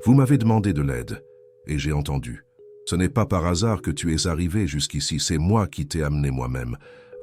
Vous m'avez demandé de l'aide, et j'ai entendu. Ce n'est pas par hasard que tu es arrivé jusqu'ici, c'est moi qui t'ai amené moi-même.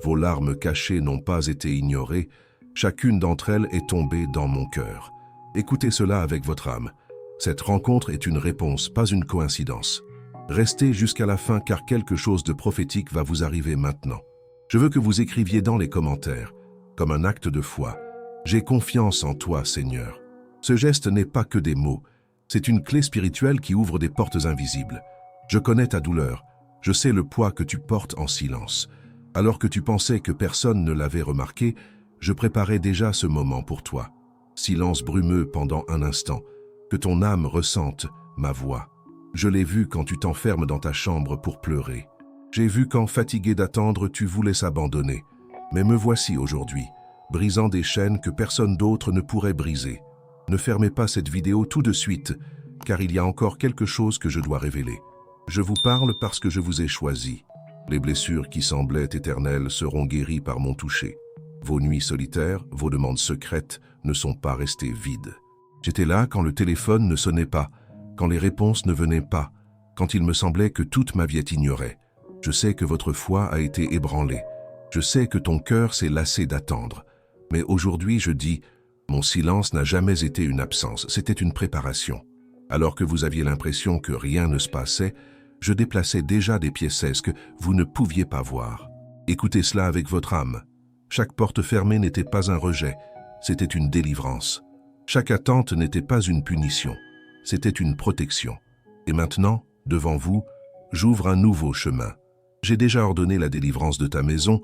Vos larmes cachées n'ont pas été ignorées, chacune d'entre elles est tombée dans mon cœur. Écoutez cela avec votre âme. Cette rencontre est une réponse, pas une coïncidence. Restez jusqu'à la fin car quelque chose de prophétique va vous arriver maintenant. Je veux que vous écriviez dans les commentaires, comme un acte de foi. J'ai confiance en toi, Seigneur. Ce geste n'est pas que des mots, c'est une clé spirituelle qui ouvre des portes invisibles. Je connais ta douleur, je sais le poids que tu portes en silence. Alors que tu pensais que personne ne l'avait remarqué, je préparais déjà ce moment pour toi. Silence brumeux pendant un instant, que ton âme ressente ma voix. Je l'ai vu quand tu t'enfermes dans ta chambre pour pleurer. J'ai vu quand, fatigué d'attendre, tu voulais s'abandonner. Mais me voici aujourd'hui, brisant des chaînes que personne d'autre ne pourrait briser. Ne fermez pas cette vidéo tout de suite, car il y a encore quelque chose que je dois révéler. Je vous parle parce que je vous ai choisi. Les blessures qui semblaient éternelles seront guéries par mon toucher. Vos nuits solitaires, vos demandes secrètes ne sont pas restées vides. J'étais là quand le téléphone ne sonnait pas, quand les réponses ne venaient pas, quand il me semblait que toute ma vie ignorait. Je sais que votre foi a été ébranlée. Je sais que ton cœur s'est lassé d'attendre. Mais aujourd'hui, je dis, mon silence n'a jamais été une absence, c'était une préparation. Alors que vous aviez l'impression que rien ne se passait, je déplaçais déjà des pièces que vous ne pouviez pas voir. Écoutez cela avec votre âme. Chaque porte fermée n'était pas un rejet, c'était une délivrance. Chaque attente n'était pas une punition, c'était une protection. Et maintenant, devant vous, j'ouvre un nouveau chemin. J'ai déjà ordonné la délivrance de ta maison,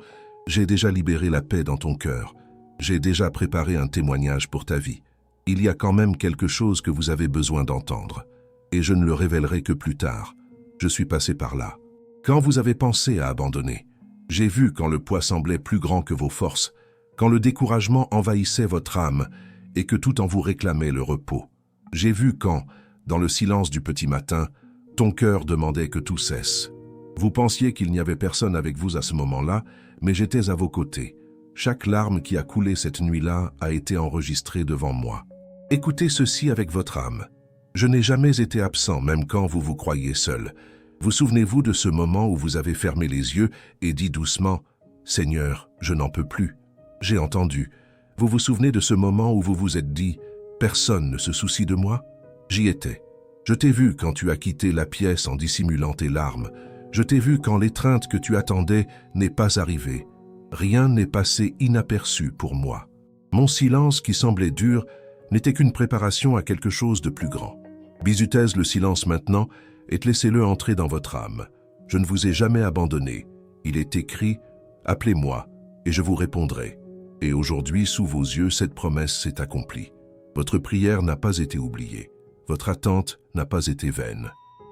j'ai déjà libéré la paix dans ton cœur, j'ai déjà préparé un témoignage pour ta vie. Il y a quand même quelque chose que vous avez besoin d'entendre, et je ne le révélerai que plus tard. Je suis passé par là. Quand vous avez pensé à abandonner, j'ai vu quand le poids semblait plus grand que vos forces, quand le découragement envahissait votre âme et que tout en vous réclamait le repos. J'ai vu quand, dans le silence du petit matin, ton cœur demandait que tout cesse. Vous pensiez qu'il n'y avait personne avec vous à ce moment-là, mais j'étais à vos côtés. Chaque larme qui a coulé cette nuit-là a été enregistrée devant moi. Écoutez ceci avec votre âme. Je n'ai jamais été absent, même quand vous vous croyiez seul. Vous souvenez-vous de ce moment où vous avez fermé les yeux et dit doucement « Seigneur, je n'en peux plus ». J'ai entendu. Vous vous souvenez de ce moment où vous vous êtes dit « Personne ne se soucie de moi ». J'y étais. Je t'ai vu quand tu as quitté la pièce en dissimulant tes larmes. Je t'ai vu quand l'étreinte que tu attendais n'est pas arrivée. Rien n'est passé inaperçu pour moi. Mon silence, qui semblait dur, n'était qu'une préparation à quelque chose de plus grand. Bisutez le silence maintenant et laissez-le entrer dans votre âme. Je ne vous ai jamais abandonné. Il est écrit « Appelez-moi et je vous répondrai ». Et aujourd'hui, sous vos yeux, cette promesse s'est accomplie. Votre prière n'a pas été oubliée. Votre attente n'a pas été vaine.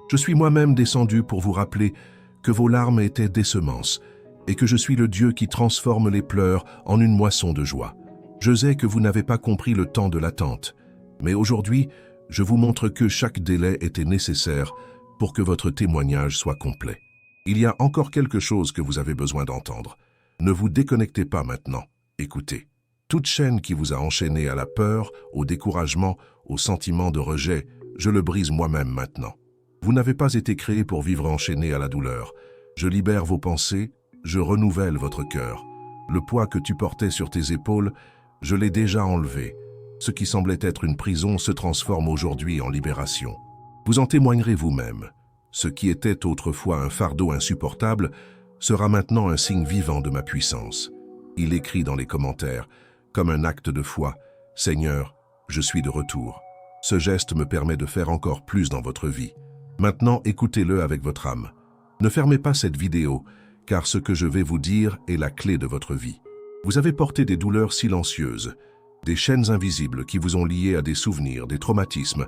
Je suis moi-même descendu pour vous rappeler que vos larmes étaient des semences et que je suis le Dieu qui transforme les pleurs en une moisson de joie. Je sais que vous n'avez pas compris le temps de l'attente, mais aujourd'hui, je vous montre que chaque délai était nécessaire pour que votre témoignage soit complet. Il y a encore quelque chose que vous avez besoin d'entendre. Ne vous déconnectez pas maintenant. Écoutez. Toute chaîne qui vous a enchaîné à la peur, au découragement, au sentiment de rejet, je le brise moi-même maintenant. Vous n'avez pas été créé pour vivre enchaîné à la douleur. Je libère vos pensées, je renouvelle votre cœur. Le poids que tu portais sur tes épaules, je l'ai déjà enlevé. Ce qui semblait être une prison se transforme aujourd'hui en libération. Vous en témoignerez vous-même. Ce qui était autrefois un fardeau insupportable sera maintenant un signe vivant de ma puissance. Il écrit dans les commentaires, comme un acte de foi, « Seigneur, je suis de retour ». Ce geste me permet de faire encore plus dans votre vie. Maintenant, écoutez-le avec votre âme. Ne fermez pas cette vidéo, car ce que je vais vous dire est la clé de votre vie. Vous avez porté des douleurs silencieuses, des chaînes invisibles qui vous ont lié à des souvenirs, des traumatismes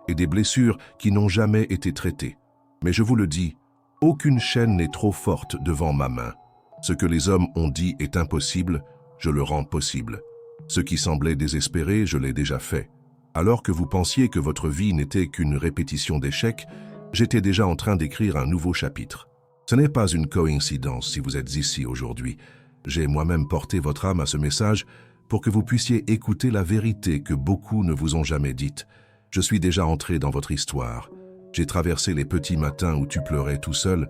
et des blessures qui n'ont jamais été traitées. Mais je vous le dis, aucune chaîne n'est trop forte devant ma main. Ce que les hommes ont dit est impossible, je le rends possible. Ce qui semblait désespéré, je l'ai déjà fait. Alors que vous pensiez que votre vie n'était qu'une répétition d'échecs, j'étais déjà en train d'écrire un nouveau chapitre. Ce n'est pas une coïncidence si vous êtes ici aujourd'hui. J'ai moi-même porté votre âme à ce message pour que vous puissiez écouter la vérité que beaucoup ne vous ont jamais dite. Je suis déjà entré dans votre histoire. J'ai traversé les petits matins où tu pleurais tout seul.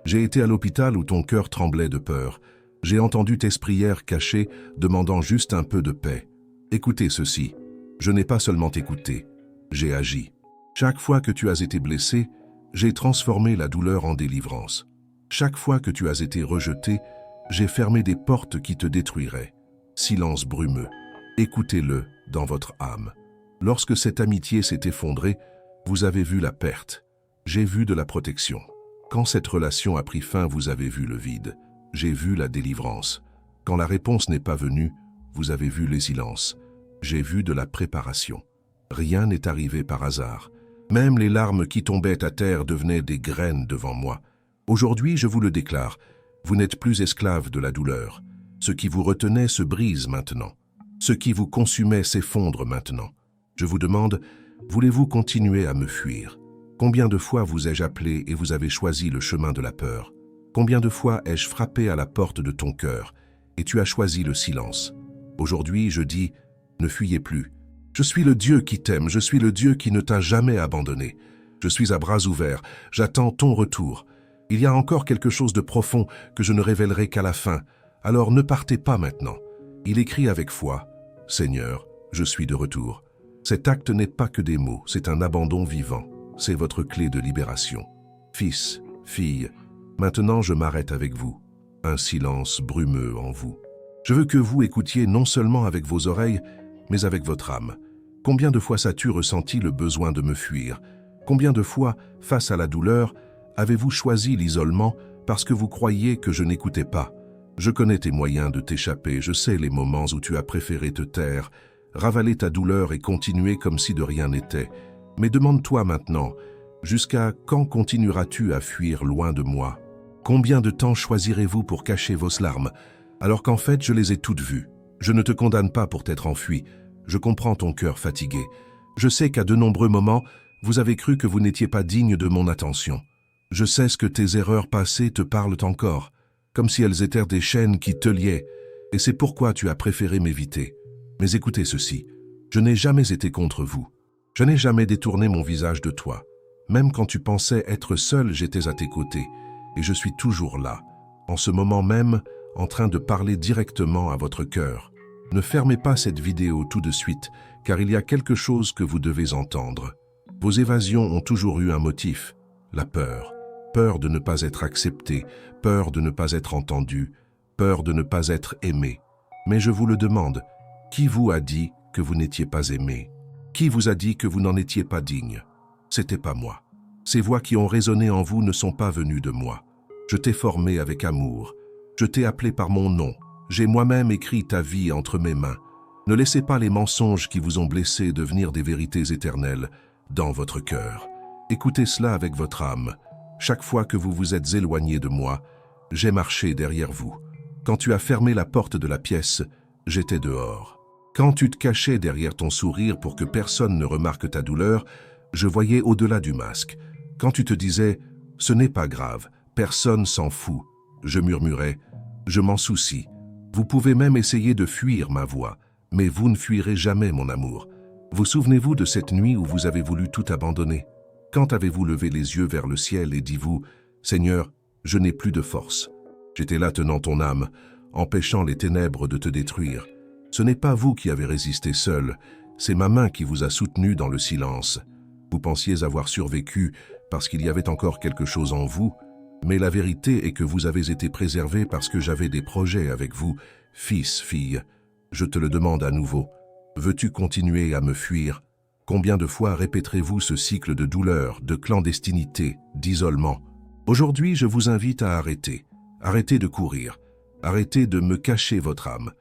J'ai été à l'hôpital où ton cœur tremblait de peur. J'ai entendu tes prières cachées, demandant juste un peu de paix. Écoutez ceci. Je n'ai pas seulement écouté, j'ai agi. Chaque fois que tu as été blessé, j'ai transformé la douleur en délivrance. Chaque fois que tu as été rejeté, j'ai fermé des portes qui te détruiraient. Silence brumeux. Écoutez-le dans votre âme. Lorsque cette amitié s'est effondrée, vous avez vu la perte. J'ai vu de la protection. Quand cette relation a pris fin, vous avez vu le vide. J'ai vu la délivrance. Quand la réponse n'est pas venue, vous avez vu les silences. J'ai vu de la préparation. Rien n'est arrivé par hasard. Même les larmes qui tombaient à terre devenaient des graines devant moi. Aujourd'hui, je vous le déclare, vous n'êtes plus esclave de la douleur. Ce qui vous retenait se brise maintenant. Ce qui vous consumait s'effondre maintenant. Je vous demande, voulez-vous continuer à me fuir? Combien de fois vous ai-je appelé et vous avez choisi le chemin de la peur? Combien de fois ai-je frappé à la porte de ton cœur et tu as choisi le silence? Aujourd'hui, je dis, ne fuyez plus. Je suis le Dieu qui t'aime, je suis le Dieu qui ne t'a jamais abandonné. Je suis à bras ouverts, j'attends ton retour. Il y a encore quelque chose de profond que je ne révélerai qu'à la fin, alors ne partez pas maintenant. Il écrit avec foi, « Seigneur, je suis de retour ». Cet acte n'est pas que des mots, c'est un abandon vivant. C'est votre clé de libération. Fils, fille, maintenant je m'arrête avec vous. Un silence brumeux en vous. Je veux que vous écoutiez non seulement avec vos oreilles, mais avec votre âme. Combien de fois as-tu ressenti le besoin de me fuir? Combien de fois, face à la douleur, avez-vous choisi l'isolement parce que vous croyiez que je n'écoutais pas? Je connais tes moyens de t'échapper, je sais les moments où tu as préféré te taire, ravaler ta douleur et continuer comme si de rien n'était. Mais demande-toi maintenant, jusqu'à quand continueras-tu à fuir loin de moi? Combien de temps choisirez-vous pour cacher vos larmes, alors qu'en fait je les ai toutes vues? Je ne te condamne pas pour t'être enfui, je comprends ton cœur fatigué. Je sais qu'à de nombreux moments, vous avez cru que vous n'étiez pas digne de mon attention. Je sais ce que tes erreurs passées te parlent encore, comme si elles étaient des chaînes qui te liaient, et c'est pourquoi tu as préféré m'éviter. Mais écoutez ceci, je n'ai jamais été contre vous. Je n'ai jamais détourné mon visage de toi. Même quand tu pensais être seul, j'étais à tes côtés, et je suis toujours là, en ce moment même, en train de parler directement à votre cœur. Ne fermez pas cette vidéo tout de suite, car il y a quelque chose que vous devez entendre. Vos évasions ont toujours eu un motif, la peur. Peur de ne pas être accepté, peur de ne pas être entendu, peur de ne pas être aimé. Mais je vous le demande, qui vous a dit que vous n'étiez pas aimé? Qui vous a dit que vous n'en étiez pas digne? C'était pas moi. Ces voix qui ont résonné en vous ne sont pas venues de moi. Je t'ai formé avec amour. Je t'ai appelé par mon nom. J'ai moi-même écrit ta vie entre mes mains. Ne laissez pas les mensonges qui vous ont blessé devenir des vérités éternelles dans votre cœur. Écoutez cela avec votre âme. Chaque fois que vous vous êtes éloigné de moi, j'ai marché derrière vous. Quand tu as fermé la porte de la pièce, j'étais dehors. Quand tu te cachais derrière ton sourire pour que personne ne remarque ta douleur, je voyais au-delà du masque. Quand tu te disais « ce n'est pas grave, personne s'en fout », je murmurais « je m'en soucie ». Vous pouvez même essayer de fuir ma voix, mais vous ne fuirez jamais mon amour. Vous souvenez-vous de cette nuit où vous avez voulu tout abandonner? Quand avez-vous levé les yeux vers le ciel et dit-vous « Seigneur, je n'ai plus de force ». J'étais là tenant ton âme, empêchant les ténèbres de te détruire. Ce n'est pas vous qui avez résisté seul, c'est ma main qui vous a soutenu dans le silence. Vous pensiez avoir survécu parce qu'il y avait encore quelque chose en vous, mais la vérité est que vous avez été préservé parce que j'avais des projets avec vous, fils, fille. Je te le demande à nouveau, veux-tu continuer à me fuir? Combien de fois répéterez-vous ce cycle de douleur, de clandestinité, d'isolement? Aujourd'hui, je vous invite à arrêter. Arrêtez de courir. Arrêtez de me cacher votre âme.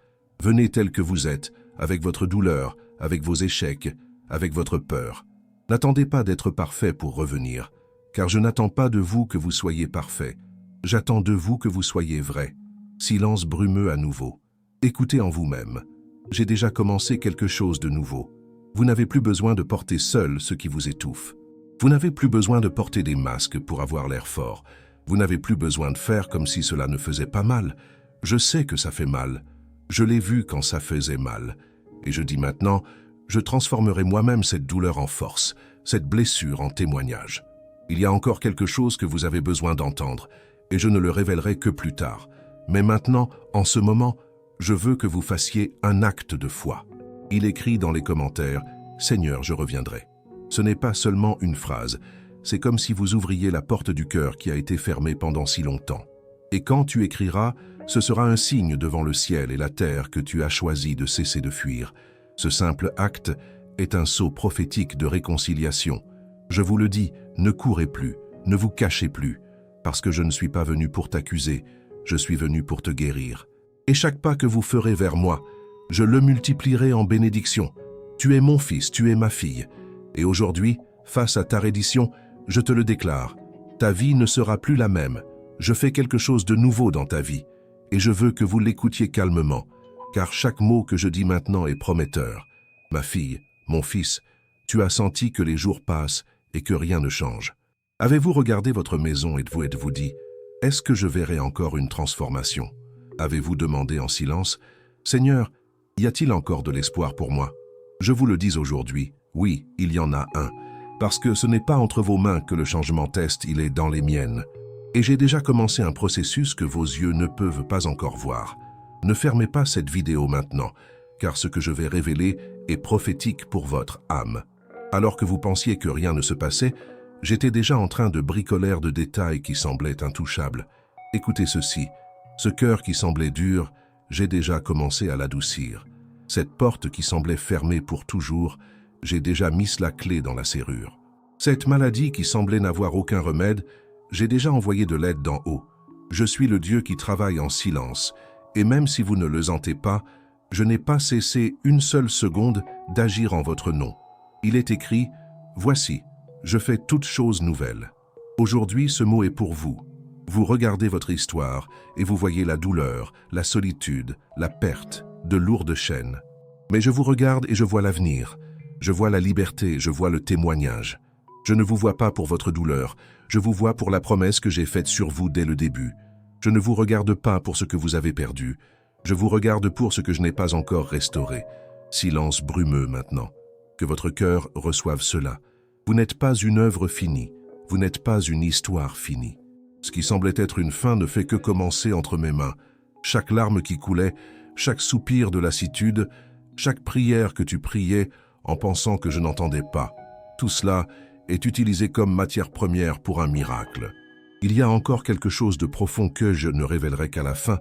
Venez tel que vous êtes, avec votre douleur, avec vos échecs, avec votre peur. N'attendez pas d'être parfait pour revenir, car je n'attends pas de vous que vous soyez parfait. J'attends de vous que vous soyez vrai. Silence brumeux à nouveau. Écoutez en vous-même. J'ai déjà commencé quelque chose de nouveau. Vous n'avez plus besoin de porter seul ce qui vous étouffe. Vous n'avez plus besoin de porter des masques pour avoir l'air fort. Vous n'avez plus besoin de faire comme si cela ne faisait pas mal. Je sais que ça fait mal. Je l'ai vu quand ça faisait mal. Et je dis maintenant, Je transformerai moi-même cette douleur en force, cette blessure en témoignage. Il y a encore quelque chose que vous avez besoin d'entendre, et je ne le révélerai que plus tard. Mais maintenant, en ce moment, je veux que vous fassiez un acte de foi. Il écrit dans les commentaires « Seigneur, je reviendrai ». Ce n'est pas seulement une phrase, c'est comme si vous ouvriez la porte du cœur qui a été fermée pendant si longtemps. Et quand tu écriras, ce sera un signe devant le ciel et la terre que tu as choisi de cesser de fuir. Ce simple acte est un sceau prophétique de réconciliation. Je vous le dis, ne courez plus, ne vous cachez plus, parce que je ne suis pas venu pour t'accuser, je suis venu pour te guérir. Et chaque pas que vous ferez vers moi, je le multiplierai en bénédiction. Tu es mon fils, tu es ma fille. Et aujourd'hui, face à ta reddition, je te le déclare, ta vie ne sera plus la même. Je fais quelque chose de nouveau dans ta vie, et je veux que vous l'écoutiez calmement, car chaque mot que je dis maintenant est prometteur. Ma fille, mon fils, tu as senti que les jours passent et que rien ne change. Avez-vous regardé votre maison et vous dit, est-ce que je verrai encore une transformation? Avez-vous demandé en silence, Seigneur, y a-t-il encore de l'espoir pour moi? Je vous le dis aujourd'hui, oui, il y en a un, parce que ce n'est pas entre vos mains que le changement teste, il est dans les miennes. Et j'ai déjà commencé un processus que vos yeux ne peuvent pas encore voir. Ne fermez pas cette vidéo maintenant, car ce que je vais révéler est prophétique pour votre âme. Alors que vous pensiez que rien ne se passait, j'étais déjà en train de bricoler de détails qui semblaient intouchables. Écoutez ceci, ce cœur qui semblait dur, j'ai déjà commencé à l'adoucir. Cette porte qui semblait fermée pour toujours, j'ai déjà mis la clé dans la serrure. Cette maladie qui semblait n'avoir aucun remède, j'ai déjà envoyé de l'aide d'en haut. Je suis le Dieu qui travaille en silence, et même si vous ne le sentez pas, je n'ai pas cessé une seule seconde d'agir en votre nom. Il est écrit, « Voici, je fais toutes choses nouvelles. » Aujourd'hui, ce mot est pour vous. Vous regardez votre histoire et vous voyez la douleur, la solitude, la perte, de lourdes chaînes. Mais je vous regarde et je vois l'avenir. Je vois la liberté, je vois le témoignage. Je ne vous vois pas pour votre douleur, je vous vois pour la promesse que j'ai faite sur vous dès le début. Je ne vous regarde pas pour ce que vous avez perdu. Je vous regarde pour ce que je n'ai pas encore restauré. Silence brumeux maintenant. Que votre cœur reçoive cela. Vous n'êtes pas une œuvre finie. Vous n'êtes pas une histoire finie. Ce qui semblait être une fin ne fait que commencer entre mes mains. Chaque larme qui coulait, chaque soupir de lassitude, chaque prière que tu priais en pensant que je n'entendais pas. Tout cela est utilisé comme matière première pour un miracle. Il y a encore quelque chose de profond que je ne révélerai qu'à la fin,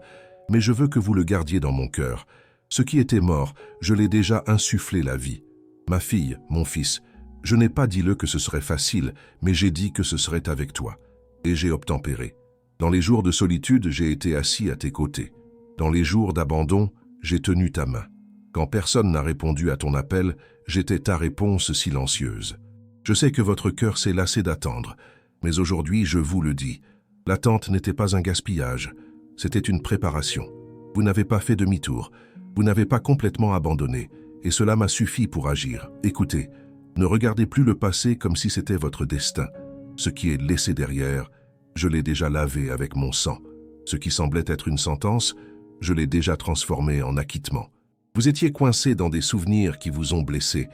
mais je veux que vous le gardiez dans mon cœur. Ce qui était mort, je l'ai déjà insufflé la vie. Ma fille, mon fils, je n'ai pas dit-le que ce serait facile, mais j'ai dit que ce serait avec toi. Et j'ai obtempéré. Dans les jours de solitude, j'ai été assis à tes côtés. Dans les jours d'abandon, j'ai tenu ta main. Quand personne n'a répondu à ton appel, j'étais ta réponse silencieuse. Je sais que votre cœur s'est lassé d'attendre, mais aujourd'hui, je vous le dis, l'attente n'était pas un gaspillage, c'était une préparation. Vous n'avez pas fait demi-tour, vous n'avez pas complètement abandonné, et cela m'a suffi pour agir. Écoutez, ne regardez plus le passé comme si c'était votre destin. Ce qui est laissé derrière, je l'ai déjà lavé avec mon sang. Ce qui semblait être une sentence, je l'ai déjà transformé en acquittement. Vous étiez coincé dans des souvenirs qui vous ont blessé,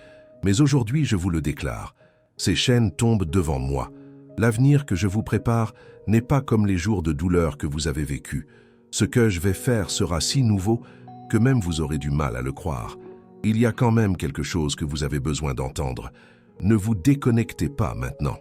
mais aujourd'hui, je vous le déclare, ces chaînes tombent devant moi. L'avenir que je vous prépare n'est pas comme les jours de douleur que vous avez vécus. Ce que je vais faire sera si nouveau que même vous aurez du mal à le croire. Il y a quand même quelque chose que vous avez besoin d'entendre. Ne vous déconnectez pas maintenant.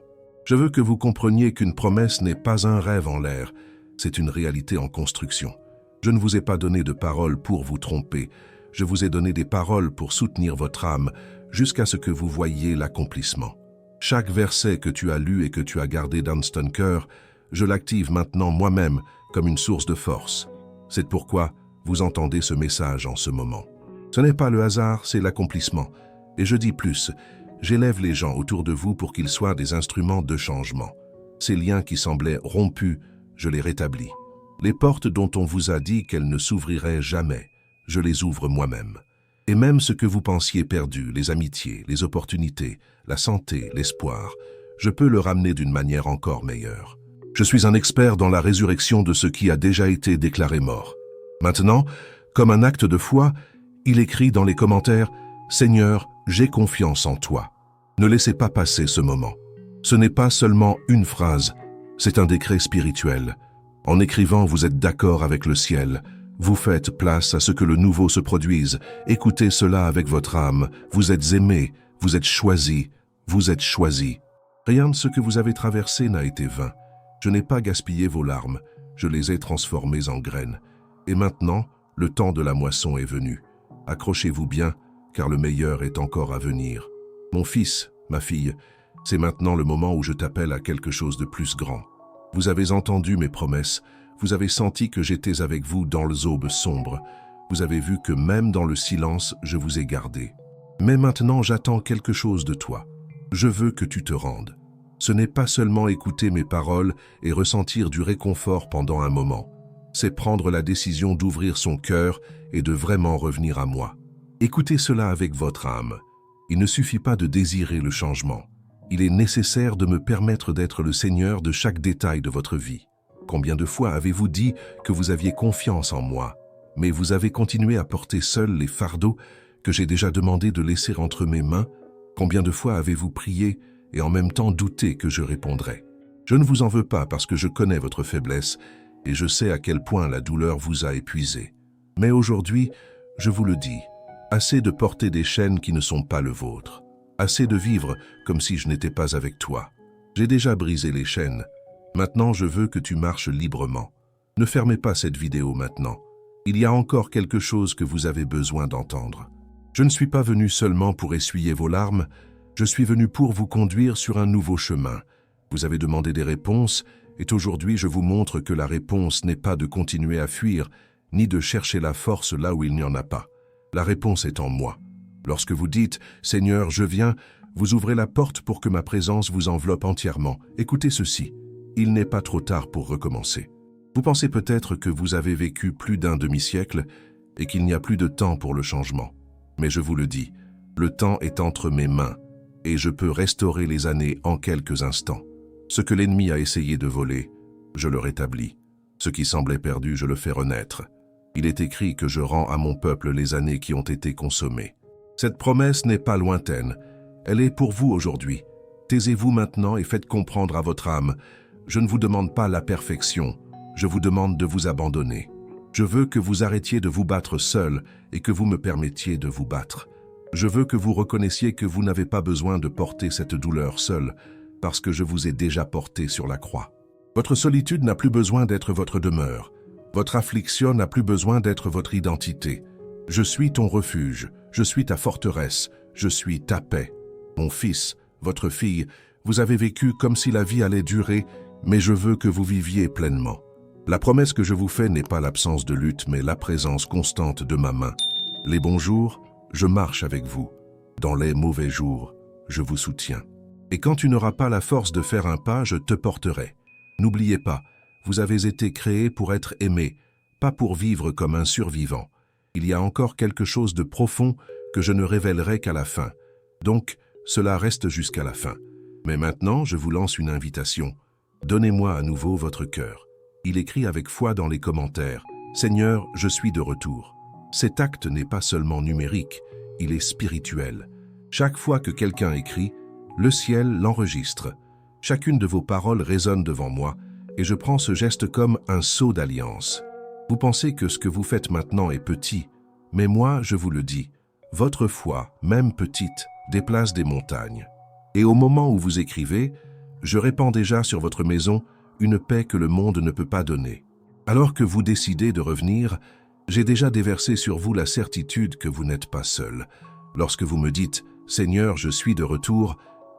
Je veux que vous compreniez qu'une promesse n'est pas un rêve en l'air, c'est une réalité en construction. Je ne vous ai pas donné de paroles pour vous tromper, je vous ai donné des paroles pour soutenir votre âme jusqu'à ce que vous voyiez l'accomplissement. Chaque verset que tu as lu et que tu as gardé dans ton cœur, je l'active maintenant moi-même comme une source de force. C'est pourquoi vous entendez ce message en ce moment. Ce n'est pas le hasard, c'est l'accomplissement. Et je dis plus, j'élève les gens autour de vous pour qu'ils soient des instruments de changement. Ces liens qui semblaient rompus, je les rétablis. Les portes dont on vous a dit qu'elles ne s'ouvriraient jamais, je les ouvre moi-même. Et même ce que vous pensiez perdu, les amitiés, les opportunités, la santé, l'espoir, je peux le ramener d'une manière encore meilleure. Je suis un expert dans la résurrection de ce qui a déjà été déclaré mort. Maintenant, comme un acte de foi, il écrit dans les commentaires Seigneur, j'ai confiance en toi. Ne laissez pas passer ce moment. Ce n'est pas seulement une phrase, c'est un décret spirituel. En écrivant, vous êtes d'accord avec le ciel. Vous faites place à ce que le nouveau se produise. Écoutez cela avec votre âme. Vous êtes aimé, vous êtes choisi, vous êtes choisi. Rien de ce que vous avez traversé n'a été vain. Je n'ai pas gaspillé vos larmes, je les ai transformées en graines. Et maintenant, le temps de la moisson est venu. Accrochez-vous bien, car le meilleur est encore à venir. Mon fils, ma fille, c'est maintenant le moment où je t'appelle à quelque chose de plus grand. Vous avez entendu mes promesses, vous avez senti que j'étais avec vous dans les aubes sombres, vous avez vu que même dans le silence, je vous ai gardé. Mais maintenant, j'attends quelque chose de toi. Je veux que tu te rendes. Ce n'est pas seulement écouter mes paroles et ressentir du réconfort pendant un moment. C'est prendre la décision d'ouvrir son cœur et de vraiment revenir à moi. Écoutez cela avec votre âme. Il ne suffit pas de désirer le changement. Il est nécessaire de me permettre d'être le Seigneur de chaque détail de votre vie. Combien de fois avez-vous dit que vous aviez confiance en moi, mais vous avez continué à porter seul les fardeaux que j'ai déjà demandé de laisser entre mes mains? Combien de fois avez-vous prié et en même temps douté que je répondrais? Je ne vous en veux pas parce que je connais votre faiblesse et je sais à quel point la douleur vous a épuisé. Mais aujourd'hui, je vous le dis, assez de porter des chaînes qui ne sont pas le vôtre. Assez de vivre comme si je n'étais pas avec toi. J'ai déjà brisé les chaînes. Maintenant, je veux que tu marches librement. Ne fermez pas cette vidéo maintenant. Il y a encore quelque chose que vous avez besoin d'entendre. Je ne suis pas venu seulement pour essuyer vos larmes, je suis venu pour vous conduire sur un nouveau chemin. Vous avez demandé des réponses, et aujourd'hui je vous montre que la réponse n'est pas de continuer à fuir, ni de chercher la force là où il n'y en a pas. La réponse est en moi. Lorsque vous dites « Seigneur, je viens », vous ouvrez la porte pour que ma présence vous enveloppe entièrement. Écoutez ceci, il n'est pas trop tard pour recommencer. Vous pensez peut-être que vous avez vécu plus d'un demi-siècle et qu'il n'y a plus de temps pour le changement. Mais je vous le dis, le temps est entre mes mains et je peux restaurer les années en quelques instants. Ce que l'ennemi a essayé de voler, je le rétablis. Ce qui semblait perdu, je le fais renaître. Il est écrit que je rends à mon peuple les années qui ont été consommées. Cette promesse n'est pas lointaine, elle est pour vous aujourd'hui. Taisez-vous maintenant et faites comprendre à votre âme. Je ne vous demande pas la perfection, je vous demande de vous abandonner. Je veux que vous arrêtiez de vous battre seul et que vous me permettiez de vous battre. Je veux que vous reconnaissiez que vous n'avez pas besoin de porter cette douleur seul, parce que je vous ai déjà porté sur la croix. Votre solitude n'a plus besoin d'être votre demeure. Votre affliction n'a plus besoin d'être votre identité. Je suis ton refuge, je suis ta forteresse, je suis ta paix. Mon fils, votre fille, vous avez vécu comme si la vie allait durer, mais je veux que vous viviez pleinement. La promesse que je vous fais n'est pas l'absence de lutte, mais la présence constante de ma main. Les bons jours, je marche avec vous. Dans les mauvais jours, je vous soutiens. Et quand tu n'auras pas la force de faire un pas, je te porterai. N'oubliez pas, vous avez été créé pour être aimé, pas pour vivre comme un survivant. Il y a encore quelque chose de profond que je ne révélerai qu'à la fin. Donc, cela reste jusqu'à la fin. Mais maintenant, je vous lance une invitation. Donnez-moi à nouveau votre cœur. Il écrit avec foi dans les commentaires « Seigneur, je suis de retour ». Cet acte n'est pas seulement numérique, il est spirituel. Chaque fois que quelqu'un écrit, le ciel l'enregistre. Chacune de vos paroles résonne devant moi et je prends ce geste comme un sceau d'alliance. Vous pensez que ce que vous faites maintenant est petit, mais moi, je vous le dis, votre foi, même petite, déplace des montagnes. Et au moment où vous écrivez, je répands déjà sur votre maison une paix que le monde ne peut pas donner. Alors que vous décidez de revenir, j'ai déjà déversé sur vous la certitude que vous n'êtes pas seul. Lorsque vous me dites « Seigneur, je suis de retour »,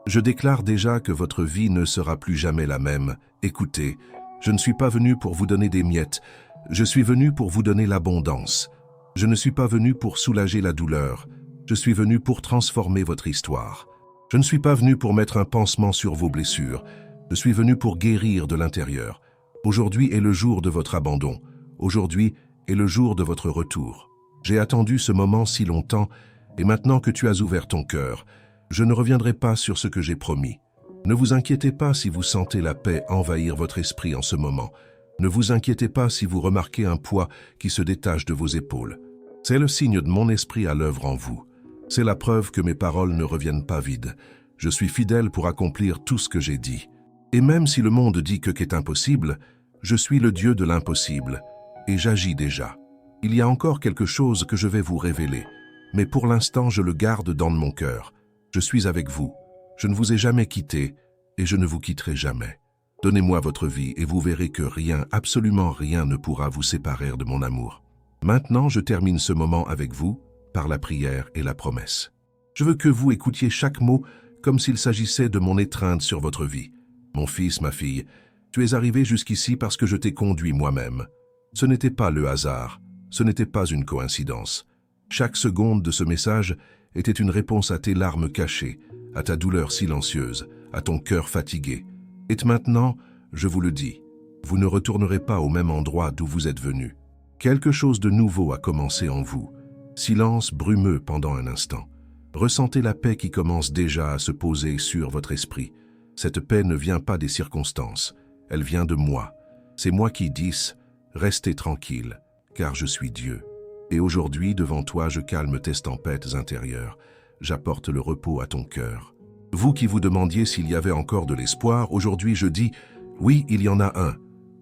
je déclare déjà que votre vie ne sera plus jamais la même. Écoutez, je ne suis pas venu pour vous donner des miettes, je suis venu pour vous donner l'abondance. Je ne suis pas venu pour soulager la douleur, je suis venu pour transformer votre histoire. Je ne suis pas venu pour mettre un pansement sur vos blessures, je suis venu pour guérir de l'intérieur. Aujourd'hui est le jour de votre abandon, aujourd'hui est le jour de votre retour. J'ai attendu ce moment si longtemps, et maintenant que tu as ouvert ton cœur, je ne reviendrai pas sur ce que j'ai promis. Ne vous inquiétez pas si vous sentez la paix envahir votre esprit en ce moment. Ne vous inquiétez pas si vous remarquez un poids qui se détache de vos épaules. C'est le signe de mon esprit à l'œuvre en vous. C'est la preuve que mes paroles ne reviennent pas vides. Je suis fidèle pour accomplir tout ce que j'ai dit. Et même si le monde dit que qu'est impossible, je suis le Dieu de l'impossible, et j'agis déjà. Il y a encore quelque chose que je vais vous révéler, mais pour l'instant je le garde dans mon cœur. Je suis avec vous, je ne vous ai jamais quitté, et je ne vous quitterai jamais. Donnez-moi votre vie et vous verrez que rien, absolument rien ne pourra vous séparer de mon amour. Maintenant, je termine ce moment avec vous par la prière et la promesse. Je veux que vous écoutiez chaque mot comme s'il s'agissait de mon étreinte sur votre vie. Mon fils, ma fille, tu es arrivé jusqu'ici parce que je t'ai conduit moi-même. Ce n'était pas le hasard, ce n'était pas une coïncidence. Chaque seconde de ce message était une réponse à tes larmes cachées, à ta douleur silencieuse, à ton cœur fatigué. Et maintenant, je vous le dis, vous ne retournerez pas au même endroit d'où vous êtes venu. Quelque chose de nouveau a commencé en vous. Silence brumeux pendant un instant. Ressentez la paix qui commence déjà à se poser sur votre esprit. Cette paix ne vient pas des circonstances, elle vient de moi. C'est moi qui dis, restez tranquille, car je suis Dieu. Et aujourd'hui, devant toi, je calme tes tempêtes intérieures. J'apporte le repos à ton cœur. Vous qui vous demandiez s'il y avait encore de l'espoir, aujourd'hui je dis, oui, il y en a un.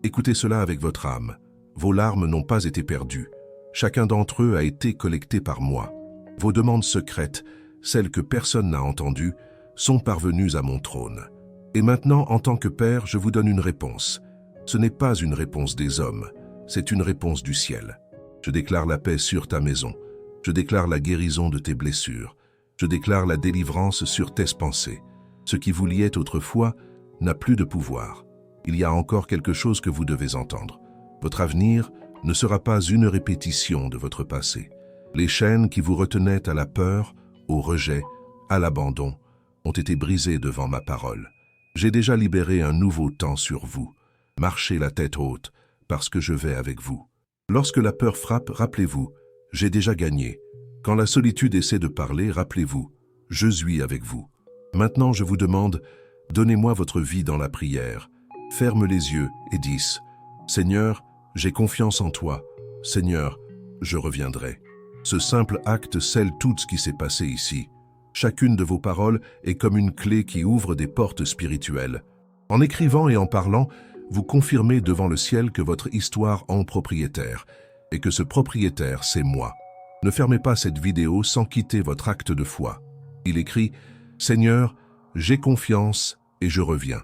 Écoutez cela avec votre âme. Vos larmes n'ont pas été perdues. Chacun d'entre eux a été collecté par moi. Vos demandes secrètes, celles que personne n'a entendues, sont parvenues à mon trône. Et maintenant, en tant que Père, je vous donne une réponse. Ce n'est pas une réponse des hommes, c'est une réponse du ciel. Je déclare la paix sur ta maison. Je déclare la guérison de tes blessures. Je déclare la délivrance sur tes pensées. Ce qui vous liait autrefois n'a plus de pouvoir. Il y a encore quelque chose que vous devez entendre. Votre avenir ne sera pas une répétition de votre passé. Les chaînes qui vous retenaient à la peur, au rejet, à l'abandon, ont été brisées devant ma parole. J'ai déjà libéré un nouveau temps sur vous. Marchez la tête haute, parce que je vais avec vous. Lorsque la peur frappe, rappelez-vous, j'ai déjà gagné. Quand la solitude essaie de parler, rappelez-vous, je suis avec vous. Maintenant, je vous demande, donnez-moi votre vie dans la prière. Ferme les yeux et dis, Seigneur, j'ai confiance en toi. Seigneur, je reviendrai. Ce simple acte scelle tout ce qui s'est passé ici. Chacune de vos paroles est comme une clé qui ouvre des portes spirituelles. En écrivant et en parlant, vous confirmez devant le ciel que votre histoire en propriétaire, et que ce propriétaire, c'est moi. Ne fermez pas cette vidéo sans quitter votre acte de foi. Il écrit « Seigneur, j'ai confiance et je reviens ».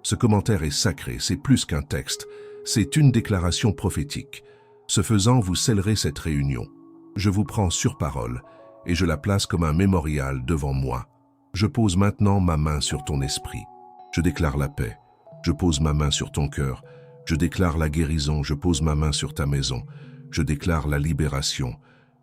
Ce commentaire est sacré, c'est plus qu'un texte, c'est une déclaration prophétique. Ce faisant, vous scellerez cette réunion. Je vous prends sur parole et je la place comme un mémorial devant moi. Je pose maintenant ma main sur ton esprit. Je déclare la paix. Je pose ma main sur ton cœur. Je déclare la guérison. Je pose ma main sur ta maison. Je déclare la libération.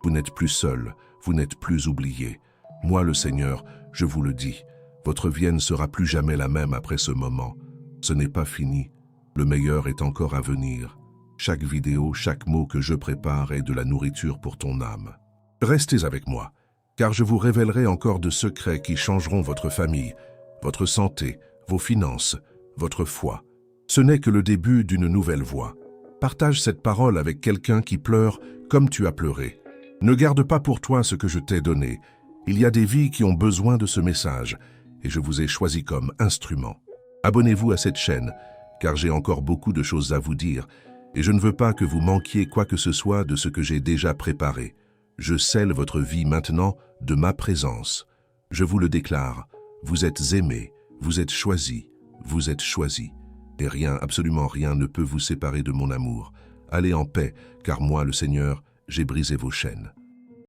Vous n'êtes plus seul. Vous n'êtes plus oublié. Moi, le Seigneur, je vous le dis, votre vie ne sera plus jamais la même après ce moment. Ce n'est pas fini. Le meilleur est encore à venir. Chaque vidéo, chaque mot que je prépare est de la nourriture pour ton âme. Restez avec moi, car je vous révélerai encore de secrets qui changeront votre famille, votre santé, vos finances, votre foi. Ce n'est que le début d'une nouvelle voie. Partage cette parole avec quelqu'un qui pleure comme tu as pleuré. Ne garde pas pour toi ce que je t'ai donné. Il y a des vies qui ont besoin de ce message, et je vous ai choisi comme instrument. Abonnez-vous à cette chaîne, car j'ai encore beaucoup de choses à vous dire, et je ne veux pas que vous manquiez quoi que ce soit de ce que j'ai déjà préparé. Je scelle votre vie maintenant de ma présence. Je vous le déclare, vous êtes aimés, vous êtes choisis, et rien, absolument rien ne peut vous séparer de mon amour. Allez en paix, car moi, le Seigneur, j'ai brisé vos chaînes.